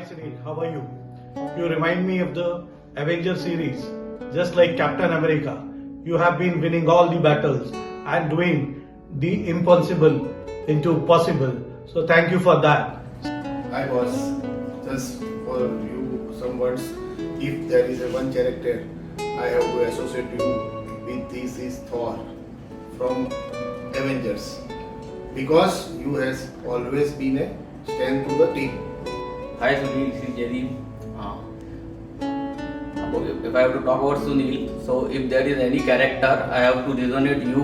Sunil, how are you? You remind me of the Avengers series. Just like Captain America, you have been winning all the battles and doing the impossible into possible. So thank you for that. I was just for you some words. If there is a one character I have to associate you with, this is Thor from Avengers, because you has always been a stand to the team. Hi Sunil, this is Jaideep. If I have to talk about Sunil, so if there is any character I have to resonate you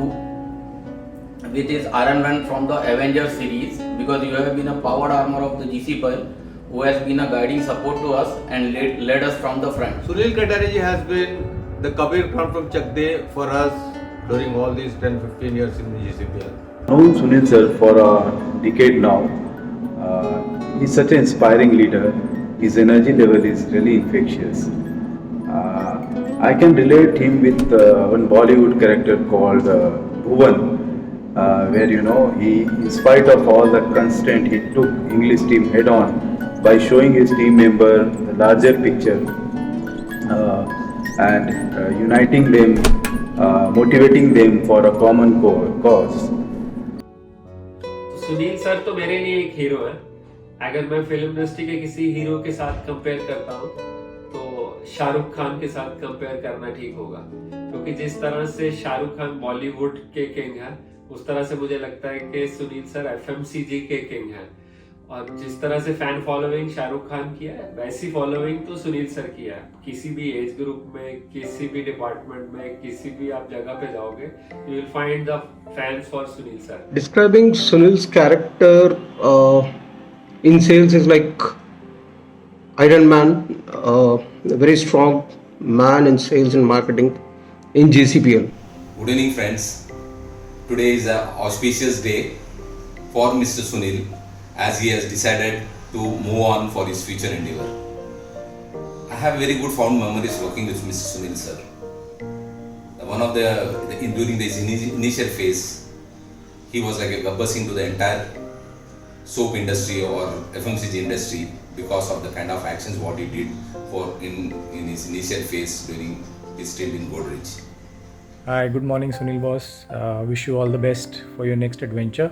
with is Iron Man from the Avengers series, because you have been a powered armor of the GC Pearl who has been a guiding support to us and led us from the front. Sunil Kataria has been the Kabir Khan from Chakde for us during all these 10-15 years in the GCPL. Known Sunil sir for a decade now. He's such an inspiring leader. His energy level is really infectious. I can relate him with one Bollywood character called Bhuvan, where he, in spite of all the constraint, he took English team head on by showing his team member the larger picture and uniting them, motivating them for a common cause. Sunil sir तो मेरे लिए एक hero है. अगर मैं film industry के किसी hero के साथ कंपेयर करता हूँ तो शाहरुख खान के साथ कंपेयर करना ठीक होगा, क्योंकि जिस तरह से शाहरुख खान बॉलीवुड के किंग हैं, उस तरह से मुझे लगता है कि सुनील सर एफएमसीजी के किंग हैं. और जिस तरह से फैन फॉलोइंग शाहरुख खान की है, वैसी फॉलोइंग तो सुनील सर की है. किसी भी एज ग्रुप में, किसी भी डिपार्टमेंट में, किसी भी आप जगह पे जाओगे, you will find the fans for Sunil sir. Describing Sunil's character in sales is like Iron Man, a very strong man in sales and marketing in GCPL. Good evening, friends. Today is an auspicious day for Mr. Sunil, as he has decided to move on for his future endeavor. I have very good fond memories working with Mr. Sunil sir. One of during this initial phase, he was like a gabbar into the entire soap industry or FMCG industry because of the kind of actions what he did in his initial phase during his stint in Godrej. Hi, good morning Sunil boss. Wish you all the best for your next adventure.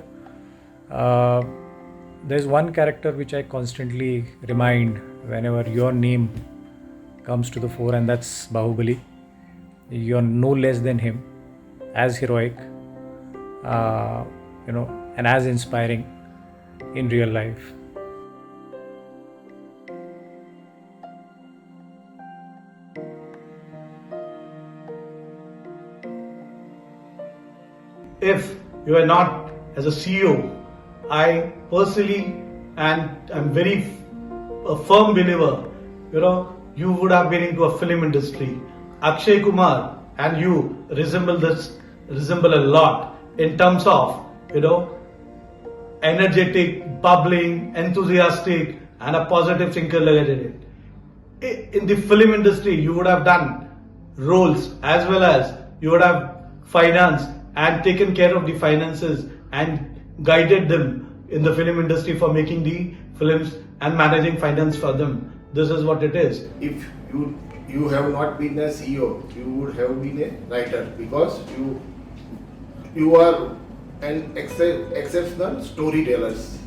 There's one character which I constantly remind whenever your name comes to the fore, and that's Bahubali. You're no less than him, as heroic, and as inspiring in real life. If you are not as a CEO, I personally, and I'm a firm believer, you would have been into a film industry. Akshay Kumar and you resemble a lot in terms of, energetic, bubbling, enthusiastic, and a positive thinker. In the film industry, you would have done roles as well as you would have finance and taken care of the finances and guided them in the film industry for making the films and managing finance for them. This is what it is. If you have not been a CEO, you would have been a writer, because you are an exceptional storytellers.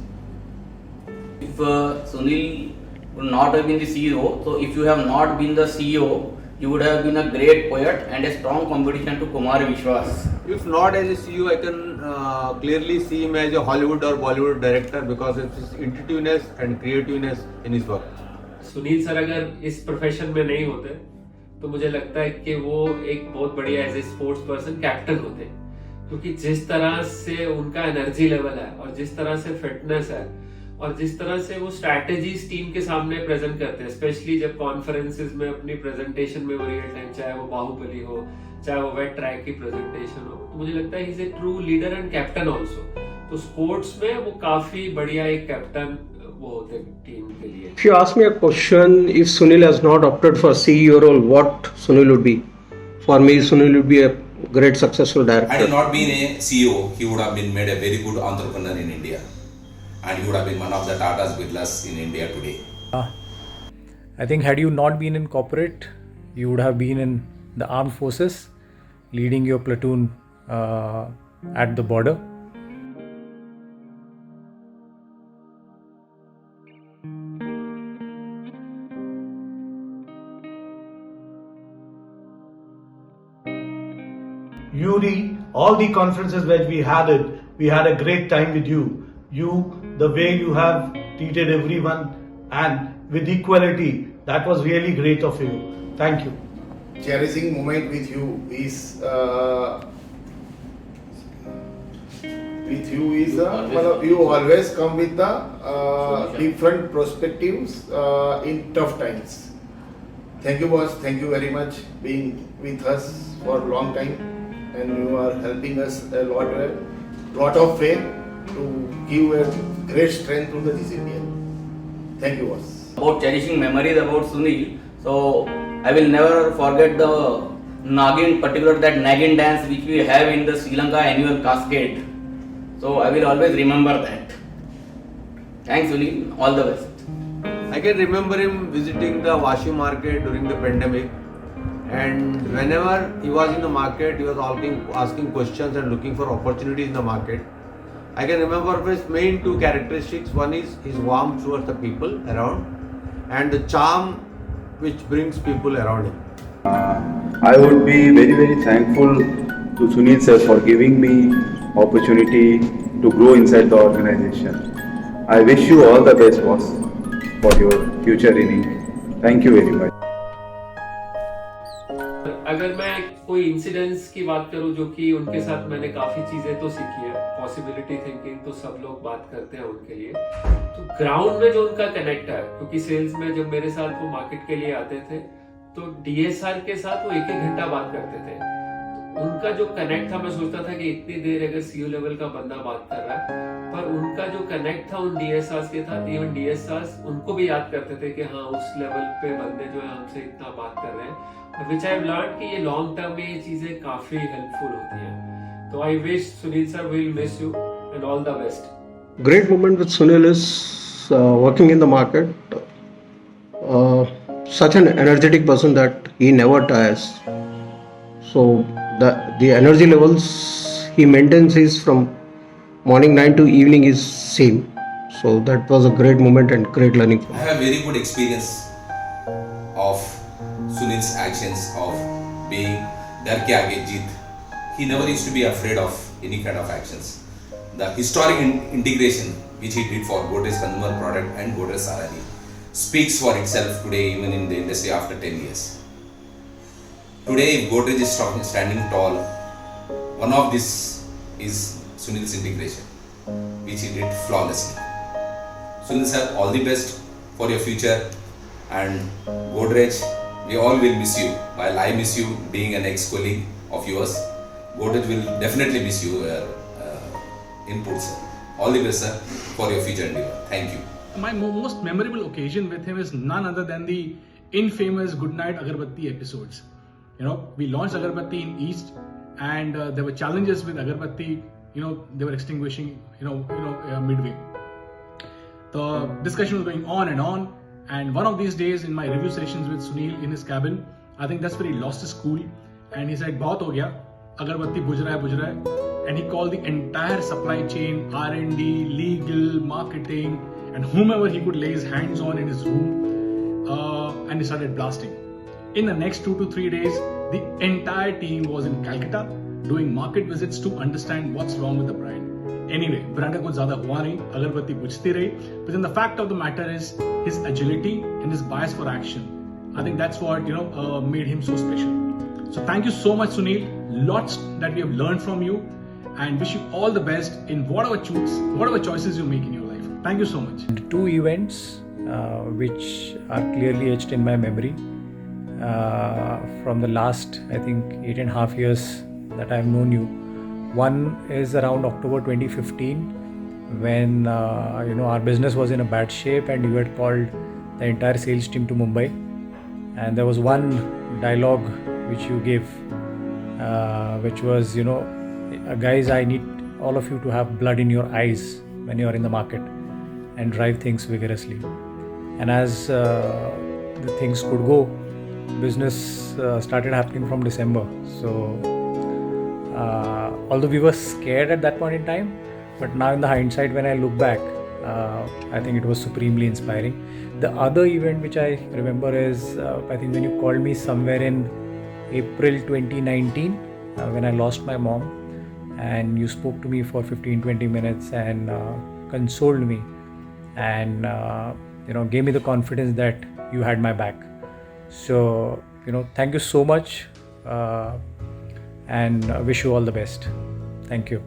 If Sunil would not have been the CEO, so if you have not been the CEO, you would have been a great poet and a strong competition to Kumar Vishwas. If not as a CEO, I can clearly see him as a Hollywood or Bollywood director because of his intuitiveness and creativeness in his work. Sunil sir अगर इस profession में नहीं होते तो मुझे लगता है कि वो एक बहुत बढ़िया as a sports person captain होते, क्योंकि जिस तरह से उनका एनर्जी लेवल है और जिस तरह से फिटनेस है और जिस तरह से वो स्ट्रैटेजीज टीम के सामने प्रेजेंट करते हैं, स्पेशली जब कॉन्फ्रेंसेस में अपनी प्रेजेंटेशन में वो रियल टाइम, चाहे वो बाहुबली हो, चाहे वो वेट ट्रैक की प्रेजेंटेशन हो, तो मुझे लगता है he is a true leader and captain also. तो स्पोर्ट्स में वो काफी बढ़िया एक कैप्टन वो होते टीम के लिए. If you ask me a question, if Sunil has not opted for CEO role, what Sunil would be? For me, Sunil would be a great successful director. Had he not been a CEO, he would have been made a very good entrepreneur in India, and he would have been one of the Tata's Birlas in India today. I think had you not been in corporate, you would have been in the armed forces, leading your platoon at the border. Yuri, all the conferences that we had we had a great time with you. The way you have treated everyone and with equality, that was really great of you. Thank you. Cherishing moment with you is you always come with the different perspectives in tough times. Thank you, boss. Thank you very much being with us for a long time, and you are helping us a lot of faith to give a great strength to the GCPL. Thank you, boss. About cherishing memories about Sunil, so I will never forget the Nagin, particular that Nagin dance which we have in the Sri Lanka annual cascade. So I will always remember that. Thanks Sunil, all the best. I can remember him visiting the Vashi market during the pandemic, and whenever he was in the market, he was asking questions and looking for opportunities in the market. I can remember his main two characteristics. One is his warmth towards the people around, and the charm which brings people around him. I would be very, very thankful to Sunil sir for giving me opportunity to grow inside the organization. I wish you all the best, boss, for your future inning. Thank you very much. अगर मैं कोई incidents की बात करूं जो कि उनके साथ मैंने काफी चीजें तो सीखी है, पॉसिबिलिटी थिंकिंग तो सब लोग बात करते हैं उनके लिए, तो ग्राउंड में जो उनका कनेक्ट है, क्योंकि सेल्स में जब मेरे साथ वो मार्केट के लिए आते थे तो डीएसआर के साथ वो एक घंटा बात करते थे, तो उनका जो कनेक्ट था, मैं सोचता था कि इतनी देर अगर सीईओ लेवल का बंदा बात कर रहा है, पर उनका जो कनेक्ट था उन डीएसआर के साथ, इवन डीएसआर उनको भी याद करते थे कि हाँ उस लेवल पे बंदे जो है हमसे इतना बात कर रहे हैं, which I've learned कि ये लॉन्ग टर्म में ये चीजें काफी हेल्पफुल होती हैं. तो I wish Sunil sir will miss you and all the best. Great moment with Sunil is working in the market. Such an energetic person that he never tires. So the energy levels he maintains is from morning 9 to evening is same. So that was a great moment and great learning for me. I have very good experience of Sunil's actions of being Dar ke aage jeet. He never used to be afraid of any kind of actions. The historic integration which he did for Godrej consumer product and Godrej Sarani speaks for itself today, even in the industry after 10 years. Today, if Godrej is standing tall, one of this is Sunil's integration, which he did flawlessly. Sunil sir, all the best for your future, and Godrej, we all will miss you. While I miss you being an ex-colleague of yours, Godrej will definitely miss you input, sir. All the best, sir, for your future endeavor. Thank you. My most memorable occasion with him is none other than the infamous Goodnight Agarbatti episodes. You know, we launched Agarbatti in East, and there were challenges with Agarbatti. You know, they were extinguishing. Midway. The discussion was going on, and one of these days in my review sessions with Sunil in his cabin, I think that's where he lost his cool, and he said, "बहुत हो गया, Agarbatti बुझ रहा है." And he called the entire supply chain, R&D, legal, marketing, and whomever he could lay his hands on in his room, and he started blasting. In the next 2 to 3 days, the entire team was in Calcutta doing market visits to understand what's wrong with the brand. Anyway, brand को ज़्यादा हुआ नहीं, अगरबत्ती बुझती रही. But then the fact of the matter is his agility and his bias for action. I think that's what made him so special. So thank you so much, Sunil. Lots that we have learned from you, and wish you all the best in whatever choices you make in your life. Thank you so much. Two events which are clearly etched in my memory from the last, I think, 8.5 years that I have known you. One is around October 2015 when our business was in a bad shape and you had called the entire sales team to Mumbai, and there was one dialogue which you gave which was, guys, I need all of you to have blood in your eyes when you are in the market and drive things vigorously. And as the things could go. Business started happening from December. So although we were scared at that point in time, but now in the hindsight, when I look back, I think it was supremely inspiring. The other event which I remember is I think when you called me somewhere in April 2019 when I lost my mom, and you spoke to me for 15-20 minutes and consoled me and gave me the confidence that you had my back. So thank you so much and wish you all the best. Thank you.